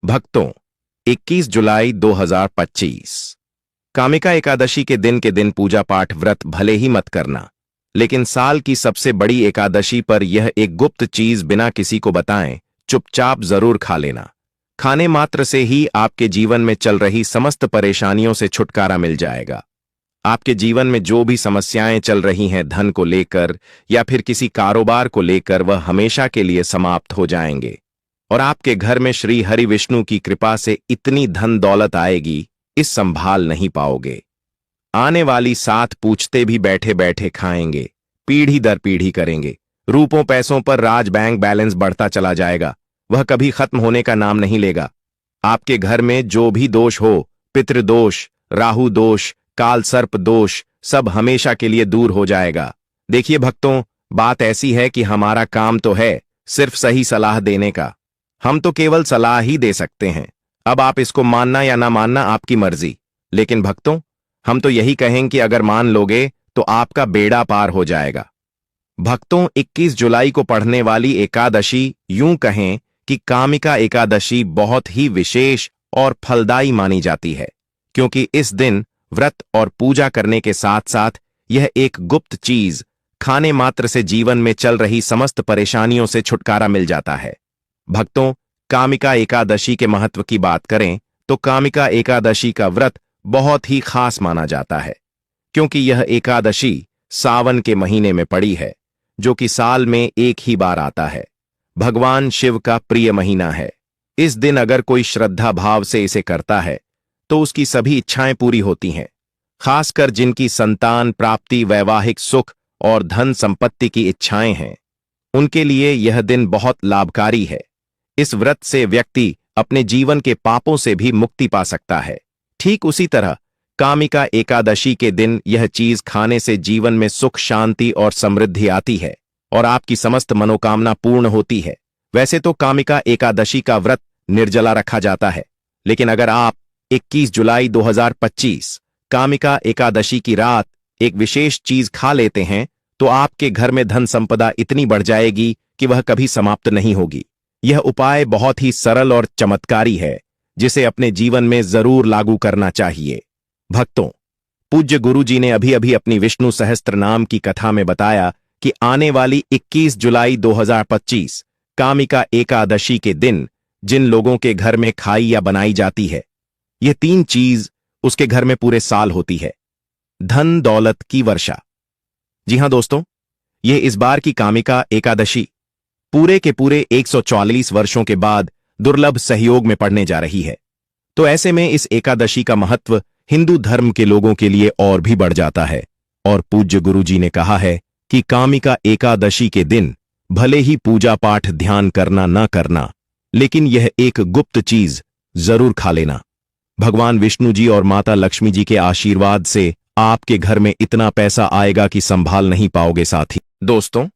भक्तों, 21 जुलाई 2025 कामिका एकादशी के दिन पूजा पाठ व्रत भले ही मत करना, लेकिन साल की सबसे बड़ी एकादशी पर यह एक गुप्त चीज बिना किसी को बताएं चुपचाप जरूर खा लेना। खाने मात्र से ही आपके जीवन में चल रही समस्त परेशानियों से छुटकारा मिल जाएगा। आपके जीवन में जो भी समस्याएं चल रही हैं, धन को लेकर या फिर किसी कारोबार को लेकर, वह हमेशा के लिए समाप्त हो जाएंगे और आपके घर में श्री हरि विष्णु की कृपा से इतनी धन दौलत आएगी, इस संभाल नहीं पाओगे। आने वाली 7 पूछते भी बैठे बैठे खाएंगे, पीढ़ी दर पीढ़ी करेंगे। रूपों पैसों पर राज बैंक बैलेंस बढ़ता चला जाएगा, वह कभी खत्म होने का नाम नहीं लेगा। आपके घर में जो भी दोष हो, पितृदोष, राहु दोष, काल सर्प दोष, सब हमेशा के लिए दूर हो जाएगा। देखिए भक्तों, बात ऐसी है कि हमारा काम तो है सिर्फ सही सलाह देने का। हम तो केवल सलाह ही दे सकते हैं। अब आप इसको मानना या ना मानना आपकी मर्जी, लेकिन भक्तों, हम तो यही कहें कि अगर मान लोगे तो आपका बेड़ा पार हो जाएगा। भक्तों, 21 जुलाई को पढ़ने वाली एकादशी, यूं कहें कि कामिका एकादशी, बहुत ही विशेष और फलदायी मानी जाती है, क्योंकि इस दिन व्रत और पूजा करने के साथ साथ यह एक गुप्त चीज, खाने मात्र से जीवन में चल रही समस्त परेशानियों से छुटकारा मिल जाता है। भक्तों, कामिका एकादशी के महत्व की बात करें तो कामिका एकादशी का व्रत बहुत ही खास माना जाता है, क्योंकि यह एकादशी सावन के महीने में पड़ी है, जो कि साल में एक ही बार आता है। भगवान शिव का प्रिय महीना है। इस दिन अगर कोई श्रद्धा भाव से इसे करता है तो उसकी सभी इच्छाएं पूरी होती हैं, खासकर जिनकी संतान प्राप्ति, वैवाहिक सुख और धन संपत्ति की इच्छाएं हैं, उनके लिए यह दिन बहुत लाभकारी है। इस व्रत से व्यक्ति अपने जीवन के पापों से भी मुक्ति पा सकता है। ठीक उसी तरह कामिका एकादशी के दिन यह चीज खाने से जीवन में सुख, शांति और समृद्धि आती है और आपकी समस्त मनोकामना पूर्ण होती है। वैसे तो कामिका एकादशी का व्रत निर्जला रखा जाता है, लेकिन अगर आप 21 जुलाई 2025 कामिका एकादशी की रात एक विशेष चीज खा लेते हैं तो आपके घर में धन संपदा इतनी बढ़ जाएगी कि वह कभी समाप्त नहीं होगी। यह उपाय बहुत ही सरल और चमत्कारी है, जिसे अपने जीवन में जरूर लागू करना चाहिए। भक्तों, पूज्य गुरु जी ने अभी अभी अपनी विष्णु सहस्त्र नाम की कथा में बताया कि आने वाली 21 जुलाई 2025 कामिका एकादशी के दिन जिन लोगों के घर में खाई या बनाई जाती है, यह 3 चीज उसके घर में पूरे साल होती है। धन दौलत की वर्षा। जी हां दोस्तों, यह इस बार की कामिका एकादशी पूरे के पूरे 144 वर्षों के बाद दुर्लभ सहयोग में पड़ने जा रही है। तो ऐसे में इस एकादशी का महत्व हिंदू धर्म के लोगों के लिए और भी बढ़ जाता है और पूज्य गुरु जी ने कहा है कि कामिका एकादशी के दिन भले ही पूजा पाठ ध्यान करना ना करना, लेकिन यह एक गुप्त चीज जरूर खा लेना। भगवान विष्णु जी और माता लक्ष्मी जी के आशीर्वाद से आपके घर में इतना पैसा आएगा कि संभाल नहीं पाओगे साथी। दोस्तों,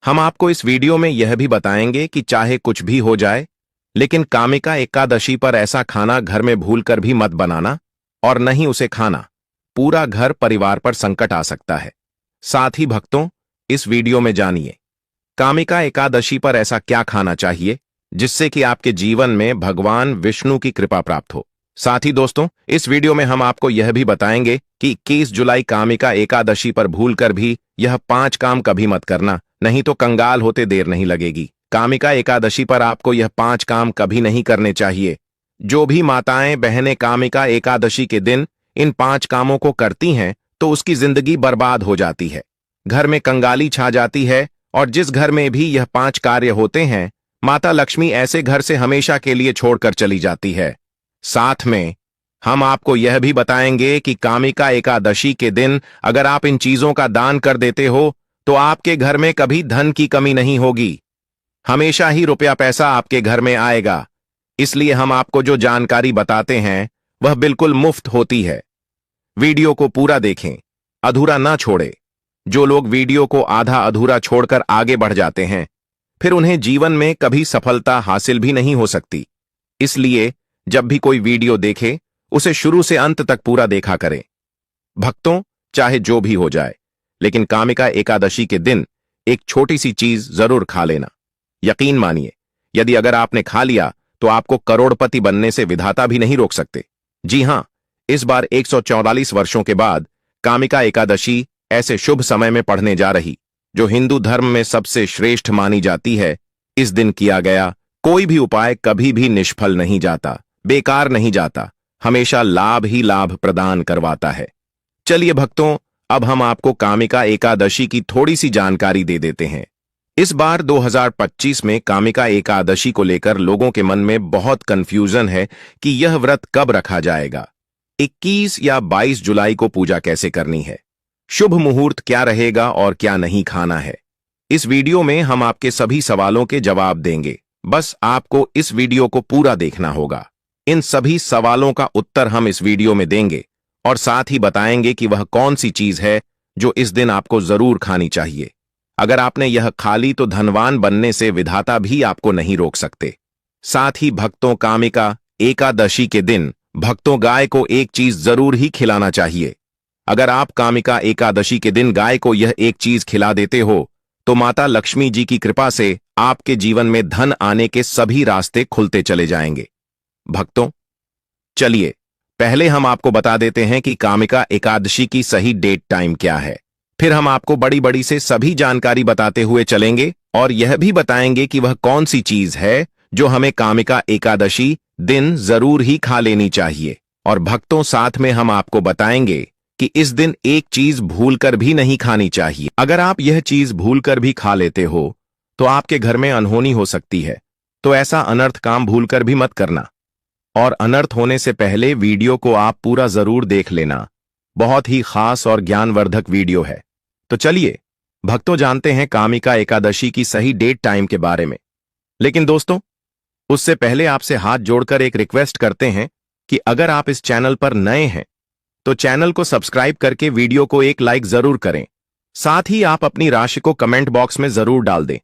हम आपको इस वीडियो में यह भी बताएंगे कि चाहे कुछ भी हो जाए, लेकिन कामिका एकादशी पर ऐसा खाना घर में भूलकर भी मत बनाना और न ही उसे खाना। पूरा घर परिवार पर संकट आ सकता है। साथ ही भक्तों, इस वीडियो में जानिए कामिका एकादशी पर ऐसा क्या खाना चाहिए जिससे कि आपके जीवन में भगवान विष्णु की कृपा प्राप्त हो। साथ ही दोस्तों, इस वीडियो में हम आपको यह भी बताएंगे कि 21 जुलाई कामिका एकादशी पर भूलकर भी यह 5 काम कभी मत करना, नहीं तो कंगाल होते देर नहीं लगेगी। कामिका एकादशी पर आपको यह 5 काम कभी नहीं करने चाहिए। जो भी माताएं बहनें कामिका एकादशी के दिन इन 5 कामों को करती हैं तो उसकी जिंदगी बर्बाद हो जाती है, घर में कंगाली छा जाती है, और जिस घर में भी यह 5 कार्य होते हैं, माता लक्ष्मी ऐसे घर से हमेशा के लिए छोड़कर चली जाती है। साथ में हम आपको यह भी बताएंगे कि कामिका एकादशी के दिन अगर आप इन चीजों का दान कर देते हो तो आपके घर में कभी धन की कमी नहीं होगी, हमेशा ही रुपया पैसा आपके घर में आएगा। इसलिए हम आपको जो जानकारी बताते हैं वह बिल्कुल मुफ्त होती है। वीडियो को पूरा देखें, अधूरा ना छोड़े। जो लोग वीडियो को आधा अधूरा छोड़कर आगे बढ़ जाते हैं, फिर उन्हें जीवन में कभी सफलता हासिल भी नहीं हो सकती। इसलिए जब भी कोई वीडियो देखे उसे शुरू से अंत तक पूरा देखा करें। भक्तों, चाहे जो भी हो जाए, लेकिन कामिका एकादशी के दिन एक छोटी सी चीज जरूर खा लेना। यकीन मानिए, यदि अगर आपने खा लिया तो आपको करोड़पति बनने से विधाता भी नहीं रोक सकते। जी हां, इस बार 144 वर्षों के बाद कामिका एकादशी ऐसे शुभ समय में पढ़ने जा रही, जो हिंदू धर्म में सबसे श्रेष्ठ मानी जाती है। इस दिन किया गया कोई भी उपाय कभी भी निष्फल नहीं जाता, बेकार नहीं जाता, हमेशा लाभ ही लाभ प्रदान करवाता है। चलिए भक्तों, अब हम आपको कामिका एकादशी की थोड़ी सी जानकारी दे देते हैं। इस बार 2025 में कामिका एकादशी को लेकर लोगों के मन में बहुत कंफ्यूजन है कि यह व्रत कब रखा जाएगा, 21 या 22 जुलाई को पूजा कैसे करनी है, शुभ मुहूर्त क्या रहेगा और क्या नहीं खाना है। इस वीडियो में हम आपके सभी सवालों के जवाब देंगे। बस आपको इस वीडियो को पूरा देखना होगा। इन सभी सवालों का उत्तर हम इस वीडियो में देंगे और साथ ही बताएंगे कि वह कौन सी चीज है जो इस दिन आपको जरूर खानी चाहिए। अगर आपने यह खा ली तो धनवान बनने से विधाता भी आपको नहीं रोक सकते। साथ ही भक्तों, कामिका एकादशी के दिन भक्तों गाय को एक चीज जरूर ही खिलाना चाहिए। अगर आप कामिका एकादशी के दिन गाय को यह एक चीज खिला देते हो तो माता लक्ष्मी जी की कृपा से आपके जीवन में धन आने के सभी रास्ते खुलते चले जाएंगे। भक्तों, चलिए पहले हम आपको बता देते हैं कि कामिका एकादशी की सही डेट टाइम क्या है। फिर हम आपको बड़ी बड़ी से सभी जानकारी बताते हुए चलेंगे और यह भी बताएंगे कि वह कौन सी चीज है जो हमें कामिका एकादशी दिन जरूर ही खा लेनी चाहिए। और भक्तों, साथ में हम आपको बताएंगे कि इस दिन एक चीज भूलकर भी नहीं खानी चाहिए। अगर आप यह चीज भूलकर भी खा लेते हो तो आपके घर में अनहोनी हो सकती है, तो ऐसा अनर्थ काम भूलकर भी मत करना। और अनर्थ होने से पहले वीडियो को आप पूरा जरूर देख लेना। बहुत ही खास और ज्ञानवर्धक वीडियो है। तो चलिए भक्तों, जानते हैं कामिका एकादशी की सही डेट टाइम के बारे में। लेकिन दोस्तों, उससे पहले आपसे हाथ जोड़कर एक रिक्वेस्ट करते हैं कि अगर आप इस चैनल पर नए हैं तो चैनल को सब्सक्राइब करके वीडियो को एक लाइक जरूर करें। साथ ही आप अपनी राशि को कमेंट बॉक्स में जरूर डाल दें,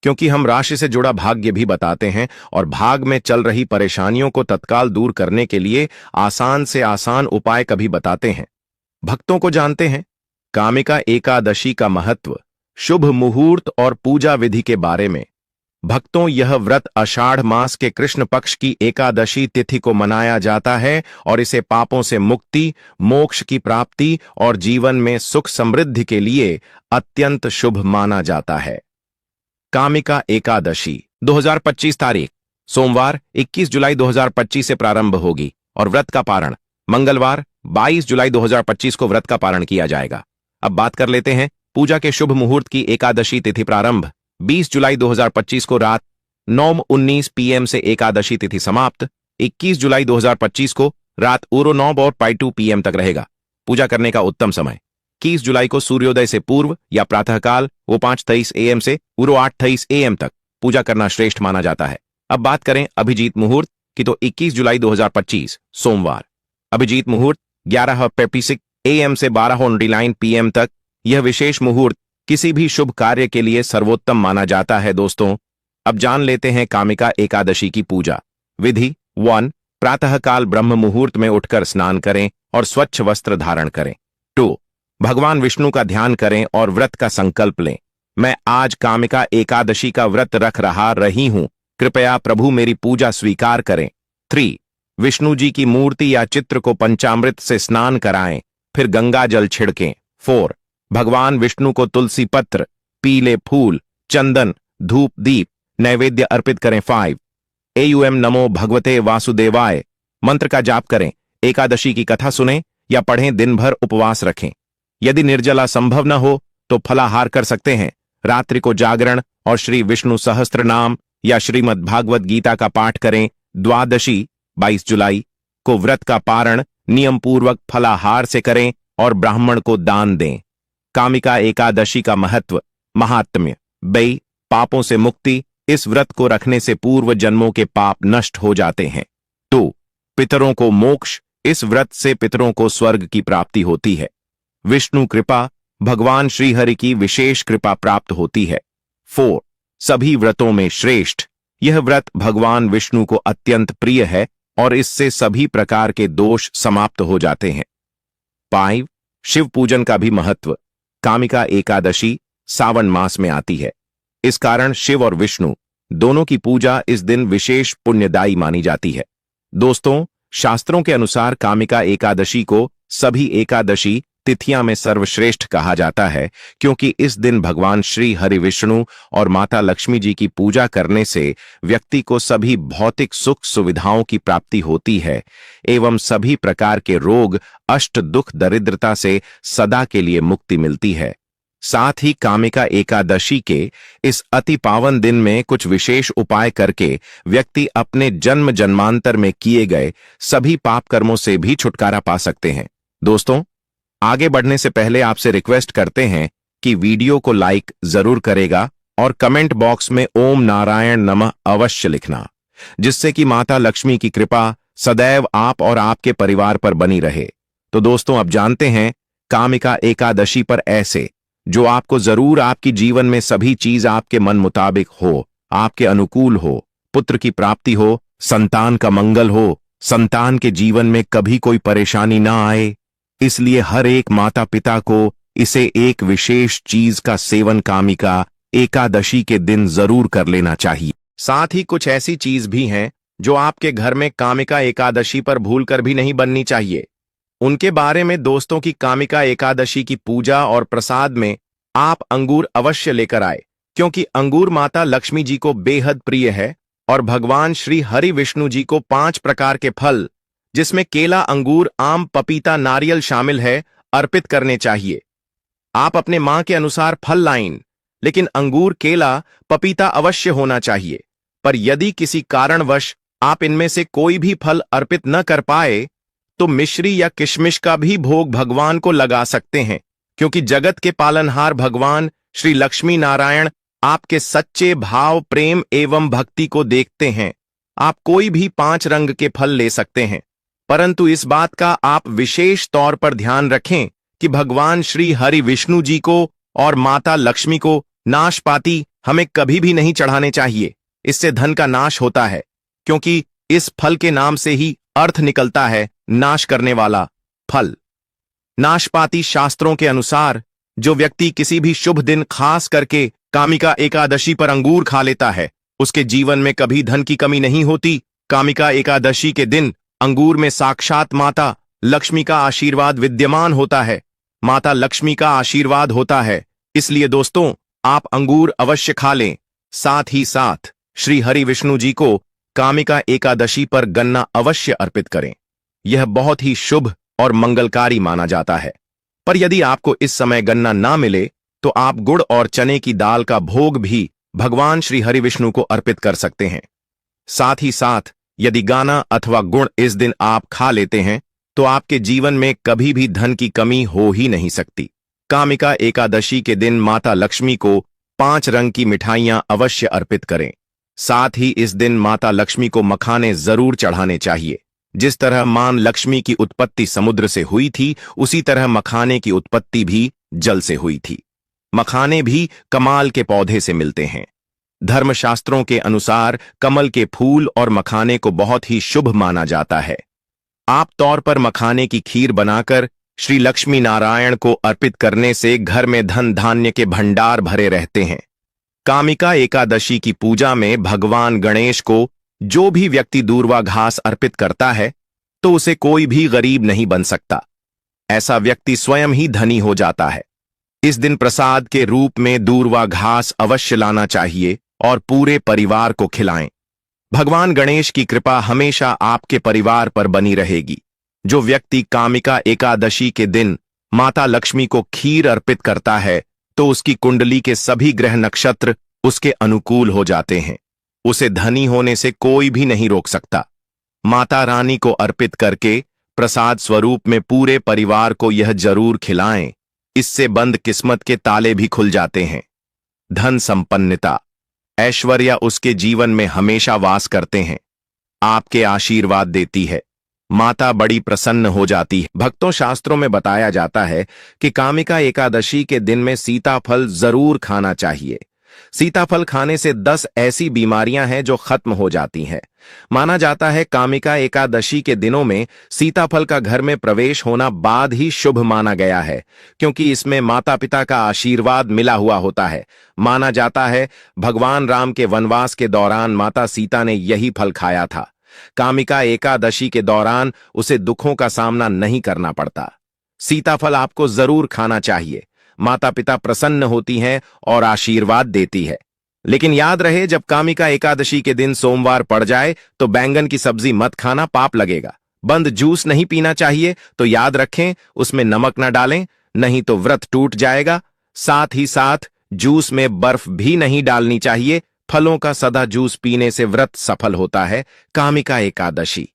क्योंकि हम राशि से जुड़ा भाग्य भी बताते हैं और भाग में चल रही परेशानियों को तत्काल दूर करने के लिए आसान से आसान उपाय कभी बताते हैं। भक्तों को जानते हैं कामिका एकादशी का महत्व, शुभ मुहूर्त और पूजा विधि के बारे में। भक्तों, यह व्रत आषाढ़ मास के कृष्ण पक्ष की एकादशी तिथि को मनाया जाता है और इसे पापों से मुक्ति, मोक्ष की प्राप्ति और जीवन में सुख समृद्धि के लिए अत्यंत शुभ माना जाता है। कामिका एकादशी 2025 तारीख सोमवार 21 जुलाई 2025 से प्रारंभ होगी और व्रत का पारण मंगलवार 22 जुलाई 2025 को व्रत का पारण किया जाएगा। अब बात कर लेते हैं पूजा के शुभ मुहूर्त की। एकादशी तिथि प्रारंभ 20 जुलाई 2025 को रात 9:19 PM से एकादशी तिथि समाप्त 21 जुलाई 2025 को रात 9:02 PM तक रहेगा। पूजा करने का उत्तम समय 21 जुलाई को सूर्योदय से पूर्व या प्रातःकाल 5:23 AM से 8:23 AM तक पूजा करना श्रेष्ठ माना जाता है। अब बात करें अभिजीत मुहूर्त की, तो 21 जुलाई 2025 सोमवार अभिजीत मुहूर्त 11:56 AM से 12:09 PM तक। यह विशेष मुहूर्त किसी भी शुभ कार्य के लिए सर्वोत्तम माना जाता है। दोस्तों, अब जान लेते हैं कामिका एकादशी की पूजा विधि। 1. प्रातःकाल ब्रह्म मुहूर्त में उठकर स्नान करें और स्वच्छ वस्त्र धारण करें। 2. भगवान विष्णु का ध्यान करें और व्रत का संकल्प लें। मैं आज कामिका एकादशी का व्रत रही हूं, कृपया प्रभु मेरी पूजा स्वीकार करें। 3. विष्णु जी की मूर्ति या चित्र को पंचामृत से स्नान कराएं, फिर गंगा जल छिड़कें। 4. भगवान विष्णु को तुलसी पत्र, पीले फूल, चंदन, धूप, दीप नैवेद्य अर्पित करें। 5. एयूएम नमो भगवते वासुदेवाय मंत्र का जाप करें। एकादशी की कथा सुनें या पढ़ें, दिन भर उपवास रखें। यदि निर्जला संभव न हो तो फलाहार कर सकते हैं। रात्रि को जागरण और श्री विष्णु सहस्त्र नाम या श्रीमद् भागवत गीता का पाठ करें। द्वादशी 22 जुलाई को व्रत का पारण नियम पूर्वक फलाहार से करें और ब्राह्मण को दान दें। कामिका एकादशी का महत्व, महात्म्य। बई पापों से मुक्ति, इस व्रत को रखने से पूर्व जन्मों के पाप नष्ट हो जाते हैं। 2. पितरों को मोक्ष, इस व्रत से पितरों को स्वर्ग की प्राप्ति होती है। विष्णु कृपा, भगवान श्रीहरि की विशेष कृपा प्राप्त होती है। 4. सभी व्रतों में श्रेष्ठ, यह व्रत भगवान विष्णु को अत्यंत प्रिय है और इससे सभी प्रकार के दोष समाप्त हो जाते हैं। 5. शिव पूजन का भी महत्व। कामिका एकादशी सावन मास में आती है, इस कारण शिव और विष्णु दोनों की पूजा इस दिन विशेष पुण्यदायी मानी जाती है। दोस्तों, शास्त्रों के अनुसार कामिका एकादशी को सभी एकादशी तिथियां में सर्वश्रेष्ठ कहा जाता है, क्योंकि इस दिन भगवान श्री हरि विष्णु और माता लक्ष्मी जी की पूजा करने से व्यक्ति को सभी भौतिक सुख सुविधाओं की प्राप्ति होती है एवं सभी प्रकार के रोग, अष्ट दुख, दरिद्रता से सदा के लिए मुक्ति मिलती है। साथ ही कामिका एकादशी के इस अति पावन दिन में कुछ विशेष उपाय करके व्यक्ति अपने जन्म जन्मांतर में किए गए सभी पाप कर्मों से भी छुटकारा पा सकते हैं। दोस्तों, आगे बढ़ने से पहले आपसे रिक्वेस्ट करते हैं कि वीडियो को लाइक जरूर करेगा और कमेंट बॉक्स में ओम नारायण नमः अवश्य लिखना, जिससे कि माता लक्ष्मी की कृपा सदैव आप और आपके परिवार पर बनी रहे। तो दोस्तों, अब जानते हैं कामिका एकादशी पर ऐसे जो आपको जरूर आपकी जीवन में सभी चीज आपके मन मुताबिक हो, आपके अनुकूल हो, पुत्र की प्राप्ति हो, संतान का मंगल हो, संतान के जीवन में कभी कोई परेशानी ना आए। इसलिए हर एक माता पिता को इसे एक विशेष चीज का सेवन कामिका एकादशी के दिन जरूर कर लेना चाहिए। साथ ही कुछ ऐसी चीज भी हैं जो आपके घर में कामिका एकादशी पर भूलकर भी नहीं बननी चाहिए। उनके बारे में दोस्तों की कामिका एकादशी की पूजा और प्रसाद में आप अंगूर अवश्य लेकर आए, क्योंकि अंगूर माता लक्ष्मी जी को बेहद प्रिय है और भगवान श्री हरि विष्णु जी को 5 प्रकार के फल, जिसमें केला, अंगूर, आम, पपीता, नारियल शामिल है, अर्पित करने चाहिए। आप अपने मां के अनुसार फल लाइन, लेकिन अंगूर, केला, पपीता अवश्य होना चाहिए। पर यदि किसी कारणवश आप इनमें से कोई भी फल अर्पित न कर पाए तो मिश्री या किशमिश का भी भोग भगवान को लगा सकते हैं, क्योंकि जगत के पालनहार भगवान श्री लक्ष्मी नारायण आपके सच्चे भाव, प्रेम एवं भक्ति को देखते हैं। आप कोई भी 5 रंग के फल ले सकते हैं, परंतु इस बात का आप विशेष तौर पर ध्यान रखें कि भगवान श्री हरि विष्णु जी को और माता लक्ष्मी को नाशपाती हमें कभी भी नहीं चढ़ाने चाहिए। इससे धन का नाश होता है, क्योंकि इस फल के नाम से ही अर्थ निकलता है नाश करने वाला फल। नाशपाती शास्त्रों के अनुसार जो व्यक्ति किसी भी शुभ दिन खास करके कामिका एकादशी पर अंगूर खा लेता है, उसके जीवन में कभी धन की कमी नहीं होती। कामिका एकादशी के दिन अंगूर में साक्षात माता लक्ष्मी का आशीर्वाद विद्यमान होता है, माता लक्ष्मी का आशीर्वाद होता है। इसलिए दोस्तों, आप अंगूर अवश्य खा लें। साथ ही साथ श्री हरि विष्णु जी को कामिका एकादशी पर गन्ना अवश्य अर्पित करें। यह बहुत ही शुभ और मंगलकारी माना जाता है। पर यदि आपको इस समय गन्ना ना मिले तो आप गुड़ और चने की दाल का भोग भी भगवान श्री हरि विष्णु को अर्पित कर सकते हैं। साथ ही साथ यदि गाना अथवा गुड़ इस दिन आप खा लेते हैं तो आपके जीवन में कभी भी धन की कमी हो ही नहीं सकती। कामिका एकादशी के दिन माता लक्ष्मी को 5 रंग की मिठाइयां अवश्य अर्पित करें। साथ ही इस दिन माता लक्ष्मी को मखाने जरूर चढ़ाने चाहिए। जिस तरह मां लक्ष्मी की उत्पत्ति समुद्र से हुई थी, उसी तरह मखाने की उत्पत्ति भी जल से हुई थी। मखाने भी कमाल के पौधे से मिलते हैं। धर्मशास्त्रों के अनुसार कमल के फूल और मखाने को बहुत ही शुभ माना जाता है। आप तौर पर मखाने की खीर बनाकर श्री लक्ष्मी नारायण को अर्पित करने से घर में धन धान्य के भंडार भरे रहते हैं। कामिका एकादशी की पूजा में भगवान गणेश को जो भी व्यक्ति दूर्वा घास अर्पित करता है तो उसे कोई भी गरीब नहीं बन सकता। ऐसा व्यक्ति स्वयं ही धनी हो जाता है। इस दिन प्रसाद के रूप में दूर्वा घास अवश्य लाना चाहिए और पूरे परिवार को खिलाएं। भगवान गणेश की कृपा हमेशा आपके परिवार पर बनी रहेगी। जो व्यक्ति कामिका एकादशी के दिन माता लक्ष्मी को खीर अर्पित करता है तो उसकी कुंडली के सभी ग्रह नक्षत्र उसके अनुकूल हो जाते हैं। उसे धनी होने से कोई भी नहीं रोक सकता। माता रानी को अर्पित करके प्रसाद स्वरूप में पूरे परिवार को यह जरूर खिलाएं। इससे बंद किस्मत के ताले भी खुल जाते हैं। धन संपन्नता, ऐश्वर्य उसके जीवन में हमेशा वास करते हैं। आपके आशीर्वाद देती है। माता बड़ी प्रसन्न हो जाती है। भक्तों, शास्त्रों में बताया जाता है कि कामिका एकादशी के दिन में सीताफल जरूर खाना चाहिए। सीताफल खाने से 10 ऐसी बीमारियां हैं जो खत्म हो जाती हैं। माना जाता है कामिका एकादशी के दिनों में सीताफल का घर में प्रवेश होना बाद ही शुभ माना गया है, क्योंकि इसमें माता पिता का आशीर्वाद मिला हुआ होता है। माना जाता है भगवान राम के वनवास के दौरान माता सीता ने यही फल खाया था। कामिका एकादशी के दौरान उसे दुखों का सामना नहीं करना पड़ता। सीताफल आपको जरूर खाना चाहिए। माता पिता प्रसन्न होती हैं और आशीर्वाद देती है। लेकिन याद रहे, जब कामिका एकादशी के दिन सोमवार पड़ जाए तो बैंगन की सब्जी मत खाना, पाप लगेगा। बंद जूस नहीं पीना चाहिए, तो याद रखें उसमें नमक न डालें, नहीं तो व्रत टूट जाएगा। साथ ही साथ जूस में बर्फ भी नहीं डालनी चाहिए। फलों का सदा जूस पीने से व्रत सफल होता है। कामिका एकादशी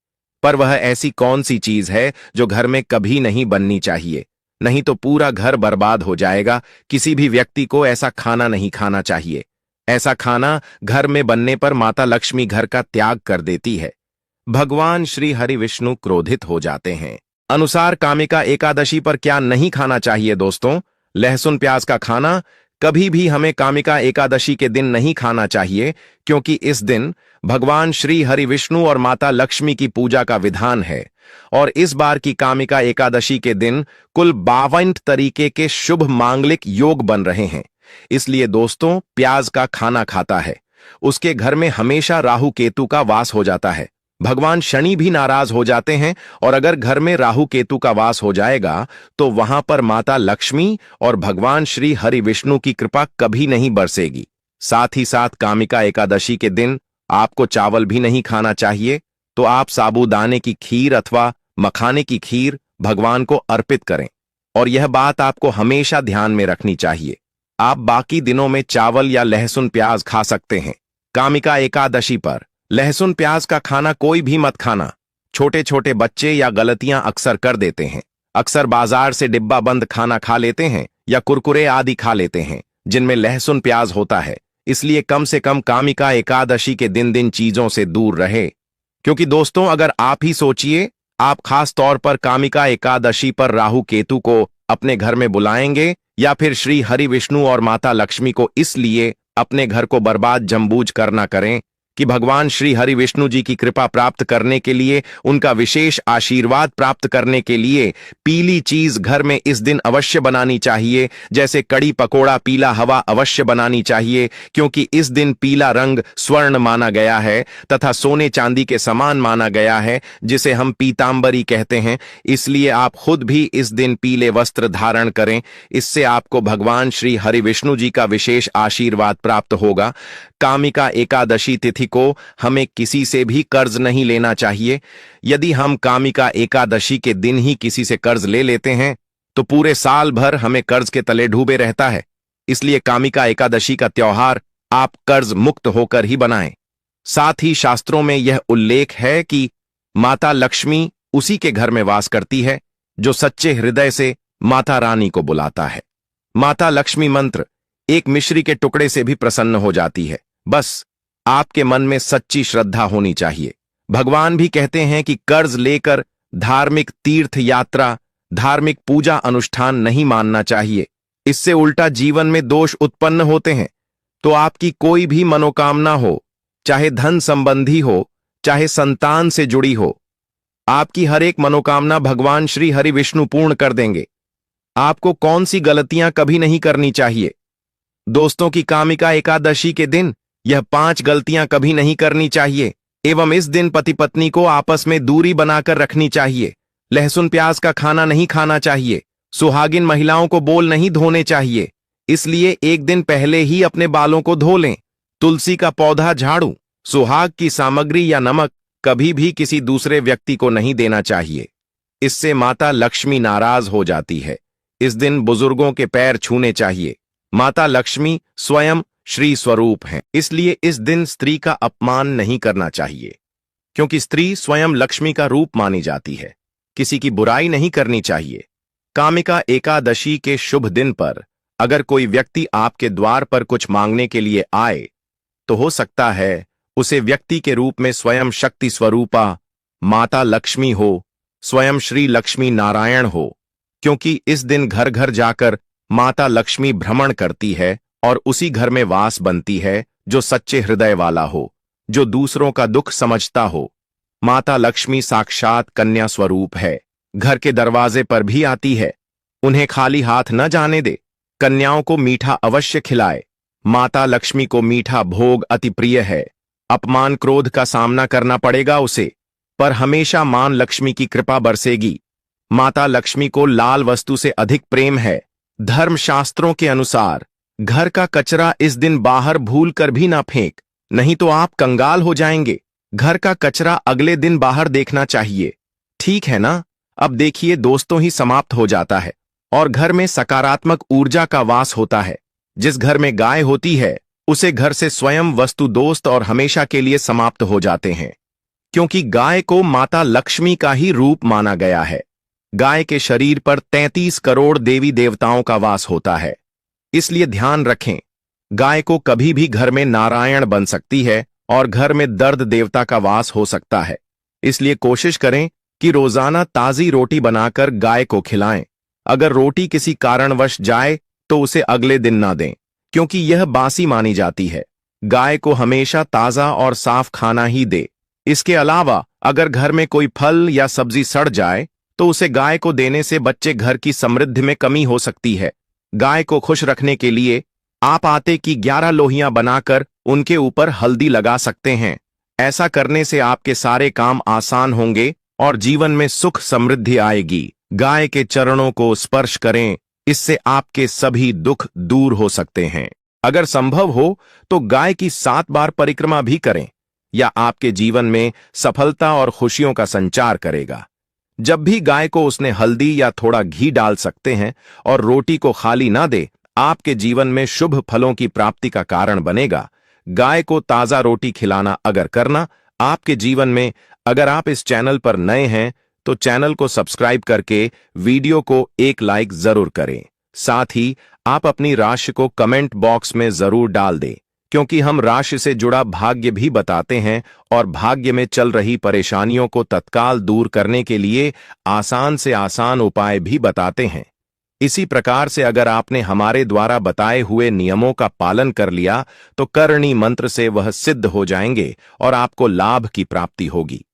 पर वह ऐसी कौन सी चीज है जो घर में कभी नहीं बननी चाहिए? नहीं तो पूरा घर बर्बाद हो जाएगा। किसी भी व्यक्ति को ऐसा खाना नहीं खाना चाहिए। ऐसा खाना घर में बनने पर माता लक्ष्मी घर का त्याग कर देती है। भगवान श्री हरि विष्णु क्रोधित हो जाते हैं। अनुसार कामिका एकादशी पर क्या नहीं खाना चाहिए दोस्तों? लहसुन प्याज का खाना कभी भी हमें कामिका एकादशी के दिन नहीं खाना चाहिए, क्योंकि इस दिन भगवान श्री हरि विष्णु और माता लक्ष्मी की पूजा का विधान है। और इस बार की कामिका एकादशी के दिन कुल 52 तरीके के शुभ मांगलिक योग बन रहे हैं। इसलिए दोस्तों, प्याज का खाना खाता है उसके घर में हमेशा राहु केतु का वास हो जाता है। भगवान शनि भी नाराज हो जाते हैं, और अगर घर में राहु केतु का वास हो जाएगा तो वहां पर माता लक्ष्मी और भगवान श्री हरि विष्णु की कृपा कभी नहीं बरसेगी। साथ ही साथ कामिका एकादशी के दिन आपको चावल भी नहीं खाना चाहिए। तो आप साबूदाने की खीर अथवा मखाने की खीर भगवान को अर्पित करें। और यह बात आपको हमेशा ध्यान में रखनी चाहिए। आप बाकी दिनों में चावल या लहसुन प्याज खा सकते हैं। कामिका एकादशी पर लहसुन प्याज का खाना कोई भी मत खाना। छोटे छोटे बच्चे या गलतियां अक्सर कर देते हैं। अक्सर बाजार से डिब्बा बंद खाना खा लेते हैं या कुरकुरे आदि खा लेते हैं जिनमें लहसुन प्याज होता है। इसलिए कम से कम कामिका एकादशी के दिन चीजों से दूर रहे। क्योंकि दोस्तों, अगर आप ही सोचिए, आप खास तौर पर कामिका एकादशी पर राहु केतु को अपने घर में बुलाएंगे या फिर श्री हरि विष्णु और माता लक्ष्मी को इसलिए अपने घर को बर्बाद जम्बूज करना करें कि भगवान श्री हरि विष्णु जी की कृपा प्राप्त करने के लिए, उनका विशेष आशीर्वाद प्राप्त करने के लिए पीली चीज घर में इस दिन अवश्य बनानी चाहिए। जैसे कड़ी पकोड़ा पीला हवा अवश्य बनानी चाहिए, क्योंकि इस दिन पीला रंग स्वर्ण माना गया है तथा सोने चांदी के समान माना गया है, जिसे हम पीतांबरी कहते हैं। इसलिए आप खुद भी इस दिन पीले वस्त्र धारण करें। इससे आपको भगवान श्री हरि विष्णु जी का विशेष आशीर्वाद प्राप्त होगा। कामिका एकादशी तिथि को हमें किसी से भी कर्ज नहीं लेना चाहिए। यदि हम कामिका एकादशी के दिन ही किसी से कर्ज ले लेते हैं तो पूरे साल भर हमें कर्ज के तले डूबे रहता है। इसलिए कामिका एकादशी का त्योहार आप कर्ज मुक्त होकर ही बनाएं। साथ ही शास्त्रों में यह उल्लेख है कि माता लक्ष्मी उसी के घर में वास करती है जो सच्चे हृदय से माता रानी को बुलाता है। माता लक्ष्मी मंत्र एक मिश्री के टुकड़े से भी प्रसन्न हो जाती है। बस आपके मन में सच्ची श्रद्धा होनी चाहिए। भगवान भी कहते हैं कि कर्ज लेकर धार्मिक तीर्थ यात्रा, धार्मिक पूजा अनुष्ठान नहीं मानना चाहिए। इससे उल्टा जीवन में दोष उत्पन्न होते हैं। तो आपकी कोई भी मनोकामना हो, चाहे धन संबंधी हो, चाहे संतान से जुड़ी हो, आपकी हर एक मनोकामना भगवान श्री हरि विष्णु पूर्ण कर देंगे। आपको कौन सी गलतियां कभी नहीं करनी चाहिए? दोस्तों, की कामिका एकादशी के दिन यह 5 गलतियां कभी नहीं करनी चाहिए। एवं इस दिन पति पत्नी को आपस में दूरी बनाकर रखनी चाहिए। लहसुन प्याज का खाना नहीं खाना चाहिए। सुहागिन महिलाओं को बोल नहीं धोने चाहिए, इसलिए एक दिन पहले ही अपने बालों को धो लें। तुलसी का पौधा, झाड़ू, सुहाग की सामग्री या नमक कभी भी किसी दूसरे व्यक्ति को नहीं देना चाहिए। इससे माता लक्ष्मी नाराज हो जाती है। इस दिन बुजुर्गों के पैर छूने चाहिए। माता लक्ष्मी स्वयं श्री स्वरूप हैं, इसलिए इस दिन स्त्री का अपमान नहीं करना चाहिए, क्योंकि स्त्री स्वयं लक्ष्मी का रूप मानी जाती है। किसी की बुराई नहीं करनी चाहिए। कामिका एकादशी के शुभ दिन पर अगर कोई व्यक्ति आपके द्वार पर कुछ मांगने के लिए आए तो हो सकता है उसे व्यक्ति के रूप में स्वयं शक्ति स्वरूपा माता लक्ष्मी हो, स्वयं श्री लक्ष्मी नारायण हो, क्योंकि इस दिन घर घर जाकर माता लक्ष्मी भ्रमण करती है और उसी घर में वास बनती है जो सच्चे हृदय वाला हो, जो दूसरों का दुख समझता हो। माता लक्ष्मी साक्षात कन्या स्वरूप है, घर के दरवाजे पर भी आती है। उन्हें खाली हाथ न जाने दे, कन्याओं को मीठा अवश्य खिलाए। माता लक्ष्मी को मीठा भोग अति प्रिय है। अपमान क्रोध का सामना करना पड़ेगा उसे, पर हमेशा मां लक्ष्मी की कृपा बरसेगी। माता लक्ष्मी को लाल वस्तु से अधिक प्रेम है। धर्मशास्त्रों के अनुसार घर का कचरा इस दिन बाहर भूल कर भी ना फेंक, नहीं तो आप कंगाल हो जाएंगे। घर का कचरा अगले दिन बाहर देखना चाहिए, ठीक है ना। अब देखिए दोस्तों, ही समाप्त हो जाता है और घर में सकारात्मक ऊर्जा का वास होता है। जिस घर में गाय होती है उसे घर से स्वयं वस्तु दोस्त और हमेशा के लिए समाप्त हो जाते हैं, क्योंकि गाय को माता लक्ष्मी का ही रूप माना गया है। गाय के शरीर पर 33 करोड़ देवी देवताओं का वास होता है, इसलिए ध्यान रखें, गाय को कभी भी घर में नारायण बन सकती है और घर में दर्द देवता का वास हो सकता है। इसलिए कोशिश करें कि रोजाना ताजी रोटी बनाकर गाय को खिलाएं। अगर रोटी किसी कारणवश जाए तो उसे अगले दिन ना दें, क्योंकि यह बासी मानी जाती है। गाय को हमेशा ताजा और साफ खाना ही दे। इसके अलावा अगर घर में कोई फल या सब्जी सड़ जाए तो उसे गाय को देने से बच्चे घर की समृद्धि में कमी हो सकती है। गाय को खुश रखने के लिए आप आटे की 11 लोहियां बनाकर उनके ऊपर हल्दी लगा सकते हैं। ऐसा करने से आपके सारे काम आसान होंगे और जीवन में सुख समृद्धि आएगी। गाय के चरणों को स्पर्श करें, इससे आपके सभी दुख दूर हो सकते हैं। अगर संभव हो तो गाय की 7 बार परिक्रमा भी करें, या आपके जीवन में सफलता और खुशियों का संचार करेगा। जब भी गाय को उसने हल्दी या थोड़ा घी डाल सकते हैं और रोटी को खाली ना दे, आपके जीवन में शुभ फलों की प्राप्ति का कारण बनेगा। गाय को ताजा रोटी खिलाना अगर करना आपके जीवन में, अगर आप इस चैनल पर नए हैं तो चैनल को सब्सक्राइब करके वीडियो को एक लाइक जरूर करें। साथ ही आप अपनी राशि को कमेंट बॉक्स में जरूर डाल दें, क्योंकि हम राशि से जुड़ा भाग्य भी बताते हैं और भाग्य में चल रही परेशानियों को तत्काल दूर करने के लिए आसान से आसान उपाय भी बताते हैं। इसी प्रकार से अगर आपने हमारे द्वारा बताए हुए नियमों का पालन कर लिया तो करणी मंत्र से वह सिद्ध हो जाएंगे और आपको लाभ की प्राप्ति होगी।